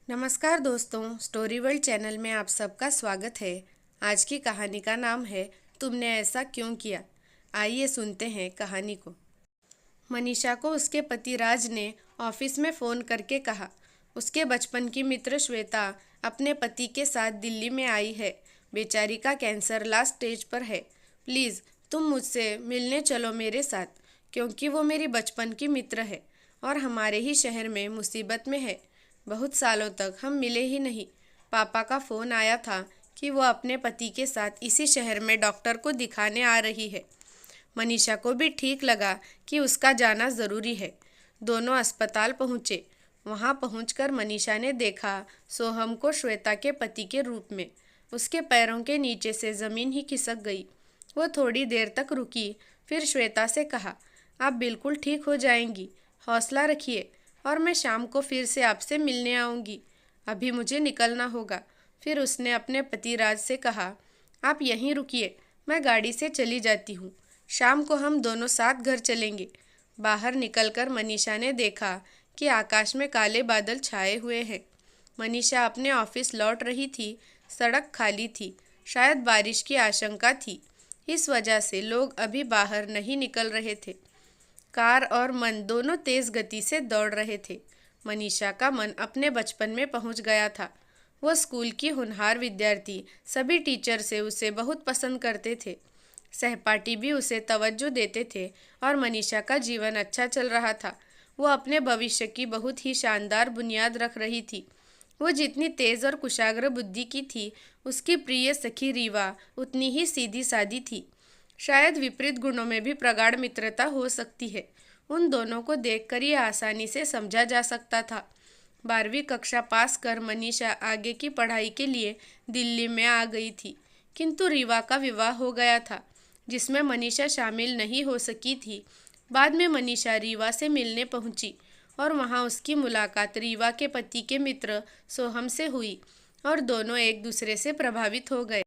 नमस्कार दोस्तों, story world channel में आप सबका स्वागत है। आज की कहानी का नाम है तुमने ऐसा क्यों किया। आइए सुनते हैं कहानी को। मनीषा को उसके पति राज ने ऑफिस में फ़ोन करके कहा उसके बचपन की मित्र श्वेता अपने पति के साथ दिल्ली में आई है। बेचारी का कैंसर लास्ट स्टेज पर है। प्लीज़ तुम मुझसे मिलने चलो मेरे साथ, क्योंकि वो मेरी बचपन की मित्र है और हमारे ही शहर में मुसीबत में है। बहुत सालों तक हम मिले ही नहीं। पापा का फ़ोन आया था कि वो अपने पति के साथ इसी शहर में डॉक्टर को दिखाने आ रही है। मनीषा को भी ठीक लगा कि उसका जाना ज़रूरी है। दोनों अस्पताल पहुँचे। वहाँ पहुँचकर मनीषा ने देखा सोहम को श्वेता के पति के रूप में। उसके पैरों के नीचे से ज़मीन ही खिसक गई। वो थोड़ी देर तक रुकी, फिर श्वेता से कहा, आप बिल्कुल ठीक हो जाएंगी, हौसला रखिए और मैं शाम को फिर से आपसे मिलने आऊँगी। अभी मुझे निकलना होगा। फिर उसने अपने पति राज से कहा, आप यहीं रुकिए, मैं गाड़ी से चली जाती हूँ। शाम को हम दोनों साथ घर चलेंगे। बाहर निकलकर मनीषा ने देखा कि आकाश में काले बादल छाए हुए हैं। मनीषा अपने ऑफिस लौट रही थी। सड़क खाली थी। शायद बारिश की आशंका थी। इस वजह से लोग अभी बाहर नहीं निकल रहे थे। कार और मन दोनों तेज गति से दौड़ रहे थे। मनीषा का मन अपने बचपन में पहुंच गया था। वो स्कूल की होनहार विद्यार्थी, सभी टीचर से उसे बहुत पसंद करते थे। सहपाठी भी उसे तवज्जो देते थे और मनीषा का जीवन अच्छा चल रहा था। वो अपने भविष्य की बहुत ही शानदार बुनियाद रख रही थी। वो जितनी तेज और कुशाग्र बुद्धि की थी, उसकी प्रिय सखी रीवा उतनी ही सीधी सादी थी। शायद विपरीत गुणों में भी प्रगाढ़ मित्रता हो सकती है। उन दोनों को देखकर ये आसानी से समझा जा सकता था। 12वीं कक्षा पास कर मनीषा आगे की पढ़ाई के लिए दिल्ली में आ गई थी, किंतु रीवा का विवाह हो गया था, जिसमें मनीषा शामिल नहीं हो सकी थी। बाद में मनीषा रीवा से मिलने पहुंची और वहां उसकी मुलाकात रीवा के पति के मित्र सोहम से हुई और दोनों एक दूसरे से प्रभावित हो गए।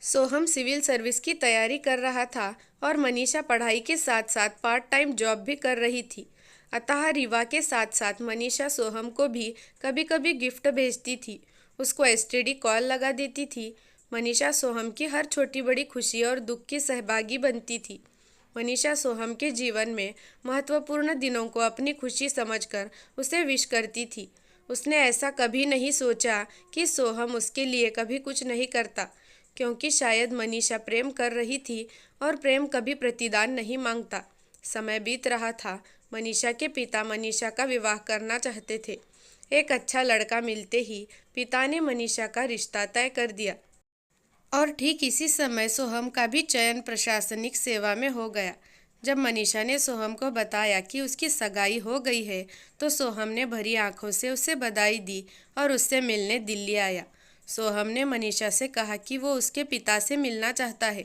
सोहम सिविल सर्विस की तैयारी कर रहा था और मनीषा पढ़ाई के साथ साथ पार्ट टाइम जॉब भी कर रही थी। अतः रीवा के साथ साथ मनीषा सोहम को भी कभी कभी गिफ्ट भेजती थी, उसको एसटीडी कॉल लगा देती थी। मनीषा सोहम की हर छोटी बड़ी खुशी और दुख की सहभागी बनती थी। मनीषा सोहम के जीवन में महत्वपूर्ण दिनों को अपनी खुशी समझकर उसे विश करती थी। उसने ऐसा कभी नहीं सोचा कि सोहम उसके लिए कभी कुछ नहीं करता, क्योंकि शायद मनीषा प्रेम कर रही थी और प्रेम कभी प्रतिदान नहीं मांगता। समय बीत रहा था। मनीषा के पिता मनीषा का विवाह करना चाहते थे। एक अच्छा लड़का मिलते ही पिता ने मनीषा का रिश्ता तय कर दिया और ठीक इसी समय सोहम का भी चयन प्रशासनिक सेवा में हो गया। जब मनीषा ने सोहम को बताया कि उसकी सगाई हो गई है, तो सोहम ने भरी आंखों से उसे बधाई दी और उससे मिलने दिल्ली आया। सोहम ने मनीषा से कहा कि वो उसके पिता से मिलना चाहता है।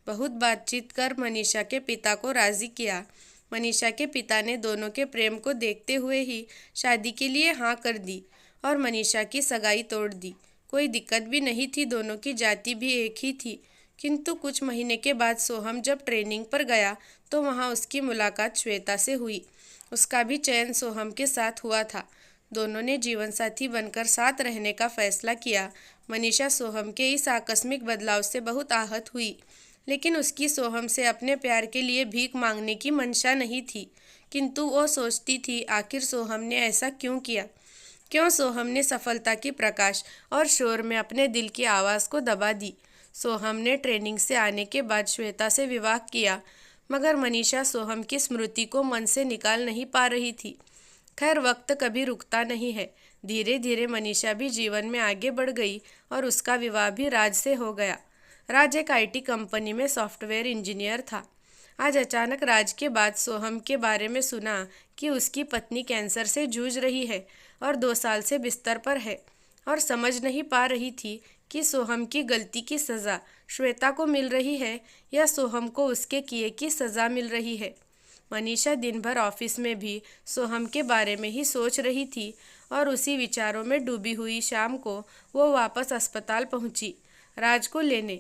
बहुत बातचीत कर मनीषा के पिता को राज़ी किया। मनीषा के पिता ने दोनों के प्रेम को देखते हुए ही शादी के लिए हाँ कर दी और मनीषा की सगाई तोड़ दी। कोई दिक्कत भी नहीं थी, दोनों की जाति भी एक ही थी। किंतु कुछ महीने के बाद सोहम जब ट्रेनिंग पर गया तो वहाँ उसकी मुलाकात श्वेता से हुई। उसका भी चयन सोहम के साथ हुआ था। दोनों ने जीवन साथी बनकर साथ रहने का फैसला किया। मनीषा सोहम के इस आकस्मिक बदलाव से बहुत आहत हुई, लेकिन उसकी सोहम से अपने प्यार के लिए भीख मांगने की मंशा नहीं थी। किंतु वो सोचती थी, आखिर सोहम ने ऐसा क्यों किया। क्यों सोहम ने सफलता की प्रकाश और शोर में अपने दिल की आवाज़ को दबा दी। सोहम ने ट्रेनिंग से आने के बाद श्वेता से विवाह किया, मगर मनीषा सोहम की स्मृति को मन से निकाल नहीं पा रही थी। खैर, वक्त कभी रुकता नहीं है। धीरे धीरे मनीषा भी जीवन में आगे बढ़ गई और उसका विवाह भी राज से हो गया। राज एक आईटी कंपनी में सॉफ्टवेयर इंजीनियर था। आज अचानक राज के बाद सोहम के बारे में सुना कि उसकी पत्नी कैंसर से जूझ रही है और 2 साल से बिस्तर पर है, और समझ नहीं पा रही थी कि सोहम की गलती की सज़ा श्वेता को मिल रही है या सोहम को उसके किए की सज़ा मिल रही है। मनीषा दिन भर ऑफिस में भी सोहम के बारे में ही सोच रही थी और उसी विचारों में डूबी हुई शाम को वो वापस अस्पताल पहुंची राज को लेने।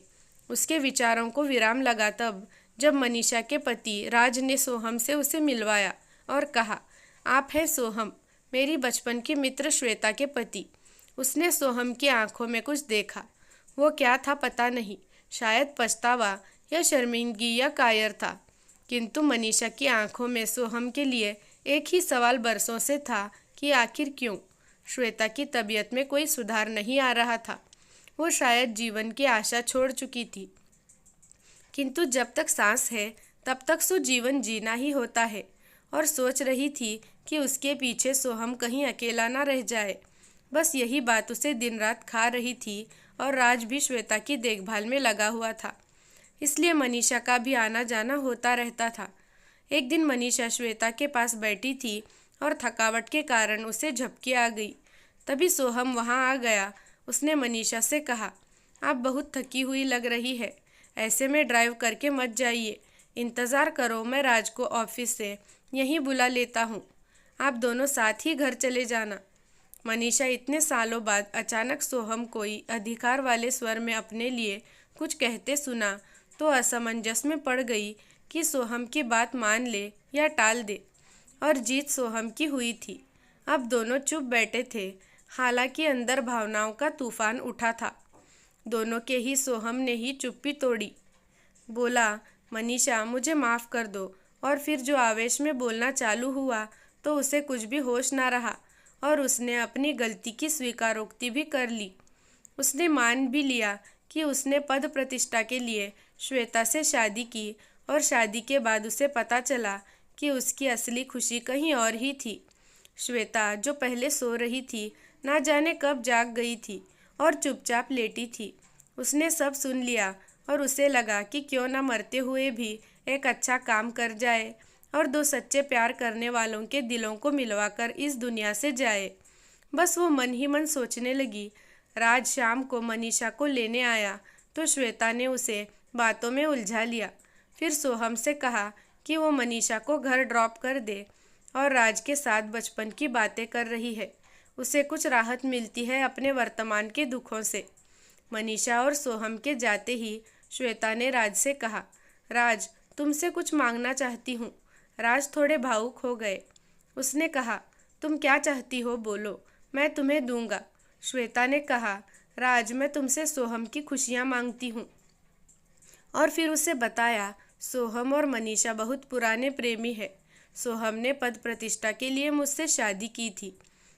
उसके विचारों को विराम लगा तब जब मनीषा के पति राज ने सोहम से उसे मिलवाया और कहा, आप हैं सोहम, मेरी बचपन की मित्र श्वेता के पति। उसने सोहम की आंखों में कुछ देखा। वो क्या था पता नहीं, शायद पछतावा या शर्मिंदगी या कायर था। किंतु मनीषा की आंखों में सोहम के लिए एक ही सवाल बरसों से था कि आखिर क्यों। श्वेता की तबीयत में कोई सुधार नहीं आ रहा था। वो शायद जीवन की आशा छोड़ चुकी थी। किंतु जब तक सांस है तब तक सो जीवन जीना ही होता है। और सोच रही थी कि उसके पीछे सोहम कहीं अकेला ना रह जाए। बस यही बात उसे दिन रात खा रही थी। और राज भी श्वेता की देखभाल में लगा हुआ था, इसलिए मनीषा का भी आना जाना होता रहता था। एक दिन मनीषा श्वेता के पास बैठी थी और थकावट के कारण उसे झपकी आ गई। तभी सोहम वहाँ आ गया। उसने मनीषा से कहा, आप बहुत थकी हुई लग रही है, ऐसे में ड्राइव करके मत जाइए, इंतज़ार करो, मैं राज को ऑफिस से यहीं बुला लेता हूँ, आप दोनों साथ ही घर चले जाना। मनीषा इतने सालों बाद अचानक सोहम कोई अधिकार वाले स्वर में अपने लिए कुछ कहते सुना तो असमंजस में पड़ गई कि सोहम की बात मान ले या टाल दे। और जीत सोहम की हुई थी। अब दोनों चुप बैठे थे, हालांकि अंदर भावनाओं का तूफान उठा था। दोनों के ही सोहम ने ही चुप्पी तोड़ी। बोला, मनीषा मुझे माफ़ कर दो। और फिर जो आवेश में बोलना चालू हुआ तो उसे कुछ भी होश ना रहा और उसने अपनी गलती की स्वीकारोक्ति भी कर ली। उसने मान भी लिया कि उसने पद प्रतिष्ठा के लिए श्वेता से शादी की और शादी के बाद उसे पता चला कि उसकी असली खुशी कहीं और ही थी। श्वेता जो पहले सो रही थी, ना जाने कब जाग गई थी और चुपचाप लेटी थी। उसने सब सुन लिया और उसे लगा कि क्यों न मरते हुए भी एक अच्छा काम कर जाए और दो सच्चे प्यार करने वालों के दिलों को मिलवाकर इस दुनिया से जाए। बस वो मन ही मन सोचने लगी। राज शाम को मनीषा को लेने आया तो श्वेता ने उसे बातों में उलझा लिया। फिर सोहम से कहा कि वो मनीषा को घर ड्रॉप कर दे और राज के साथ बचपन की बातें कर रही है। उसे कुछ राहत मिलती है अपने वर्तमान के दुखों से। मनीषा और सोहम के जाते ही श्वेता ने राज से कहा, राज तुमसे कुछ मांगना चाहती हूँ। राज थोड़े भावुक हो गए। उसने कहा, तुम क्या चाहती हो बोलो, मैं तुम्हें दूंगा। श्वेता ने कहा, राज मैं तुमसे सोहम की खुशियाँ मांगती हूँ। और फिर उसे बताया, सोहम और मनीषा बहुत पुराने प्रेमी है। सोहम ने पद प्रतिष्ठा के लिए मुझसे शादी की थी,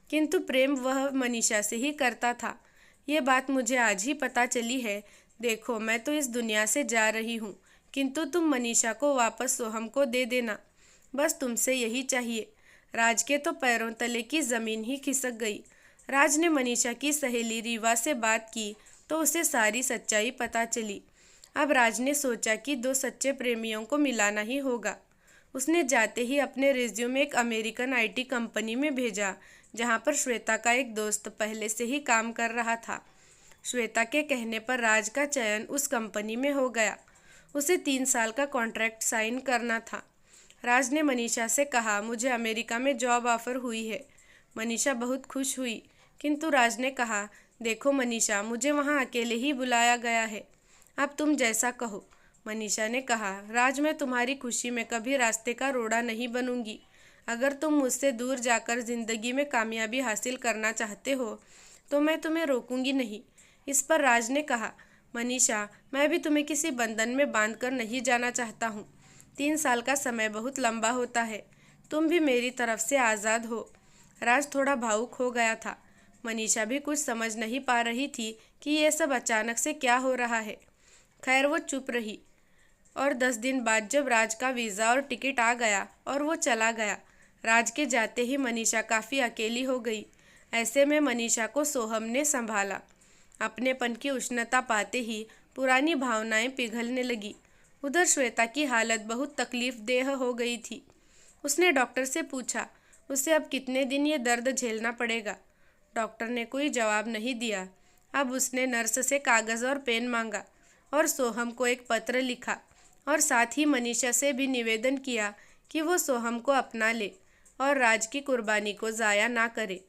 किंतु प्रेम वह मनीषा से ही करता था। ये बात मुझे आज ही पता चली है। देखो मैं तो इस दुनिया से जा रही हूँ, किंतु तुम मनीषा को वापस सोहम को दे देना, बस तुमसे यही चाहिए। राज के तो पैरों तले की ज़मीन ही खिसक गई। राज ने मनीषा की सहेली रीवा से बात की तो उसे सारी सच्चाई पता चली। अब राज ने सोचा कि दो सच्चे प्रेमियों को मिलाना ही होगा। उसने जाते ही अपने रिज्यूमे एक अमेरिकन आईटी कंपनी में भेजा, जहां पर श्वेता का एक दोस्त पहले से ही काम कर रहा था। श्वेता के कहने पर राज का चयन उस कंपनी में हो गया। उसे 3 साल का कॉन्ट्रैक्ट साइन करना था। राज ने मनीषा से कहा, मुझे अमेरिका में जॉब ऑफर हुई है। मनीषा बहुत खुश हुई, किंतु राज ने कहा, देखो मनीषा, मुझे वहाँ अकेले ही बुलाया गया है, अब तुम जैसा कहो। मनीषा ने कहा, राज मैं तुम्हारी खुशी में कभी रास्ते का रोड़ा नहीं बनूंगी। अगर तुम मुझसे दूर जाकर ज़िंदगी में कामयाबी हासिल करना चाहते हो तो मैं तुम्हें रोकूंगी नहीं। इस पर राज ने कहा, मनीषा मैं भी तुम्हें किसी बंधन में बांधकर नहीं जाना चाहता हूँ। 3 साल का समय बहुत लंबा होता है, तुम भी मेरी तरफ से आज़ाद हो। राज थोड़ा भावुक हो गया था। मनीषा भी कुछ समझ नहीं पा रही थी कि ये सब अचानक से क्या हो रहा है। खैर वो चुप रही। और 10 दिन बाद जब राज का वीज़ा और टिकट आ गया और वो चला गया, राज के जाते ही मनीषा काफ़ी अकेली हो गई। ऐसे में मनीषा को सोहम ने संभाला। अपनेपन की उष्णता पाते ही पुरानी भावनाएं पिघलने लगी। उधर श्वेता की हालत बहुत तकलीफ देह हो गई थी। उसने डॉक्टर से पूछा, उसे अब कितने दिन ये दर्द झेलना पड़ेगा। डॉक्टर ने कोई जवाब नहीं दिया। अब उसने नर्स से कागज़ और पेन मांगा और सोहम को एक पत्र लिखा और साथ ही मनीषा से भी निवेदन किया कि वो सोहम को अपना ले और राज की कुर्बानी को ज़ाया ना करे।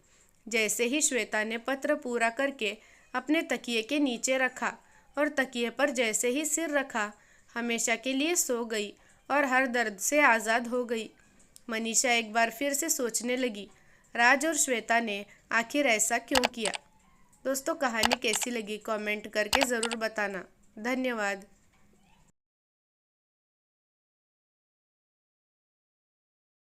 जैसे ही श्वेता ने पत्र पूरा करके अपने तकिए के नीचे रखा और तकिए पर जैसे ही सिर रखा, हमेशा के लिए सो गई और हर दर्द से आज़ाद हो गई। मनीषा एक बार फिर से सोचने लगी, राज और श्वेता ने आखिर ऐसा क्यों किया। दोस्तों, कहानी कैसी लगी कमेंट करके ज़रूर बताना। धन्यवाद।